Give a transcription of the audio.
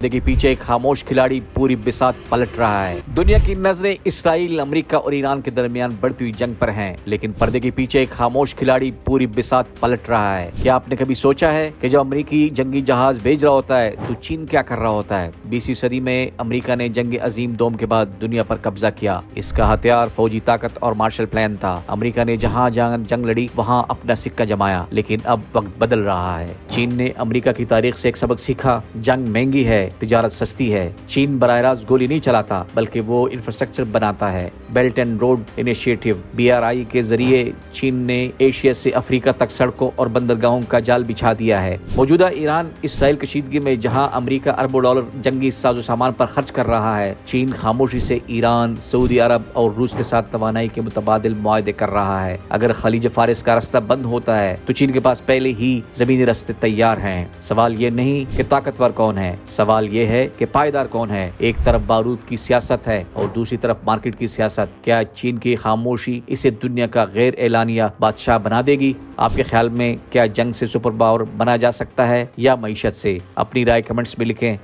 के पीछे एक खामोश खिलाड़ी पूरी बिसात पलट रहा है। दुनिया की नजरें इसराइल, अमेरिका और ईरान के दरमियान बढ़ती हुई जंग पर हैं, लेकिन पर्दे के पीछे एक खामोश खिलाड़ी पूरी बिसात पलट रहा है। क्या आपने कभी सोचा है कि जब अमेरिकी जंगी जहाज भेज रहा होता है तो चीन क्या कर रहा होता है? 20वीं सदी में अमेरिका ने जंग अजीम दोम के बाद दुनिया पर कब्जा किया। इसका हथियार फौजी ताकत और मार्शल प्लान था। अमेरिका ने जहां जहां जंग लड़ी वहां अपना सिक्का जमाया, लेकिन अब वक्त बदल रहा है। चीन ने अमेरिका की तारीख से एक सबक सीखा। जंग महंगी है, तिजारत सस्ती है। चीन बराह रास्त गोली नहीं चलाता, बल्कि वो इंफ्रास्ट्रक्चर बनाता है। Belt and road initiative BRI के जरिए चीन ने एशिया से अफ्रीका तक सड़कों और बंदरगाहों का जाल बिछा दिया है। मौजूदा ईरान इसराइल कशीदगी में जहां अमेरिका अरबों डॉलर जंगी साजो सामान पर खर्च कर रहा है, चीन खामोशी से ईरान, सऊदी अरब और रूस के साथ तवानाई के मुतबादिल मुआहदे कर रहा है। अगर खलीज फारिस का रास्ता बंद होता है तो चीन के पास पहले ही जमीनी रास्ते तैयार हैं। सवाल ये नहीं कि ताकतवर कौन है, सवाल ये है कि पायदार कौन है। एक तरफ बारूद की सियासत है और दूसरी तरफ मार्केट की सियासत। क्या चीन की खामोशी इसे दुनिया का गैर एलानिया बादशाह बना देगी? आपके ख्याल में क्या जंग से सुपर पावर बना जा सकता है या मईशत से? अपनी राय कमेंट्स में लिखें।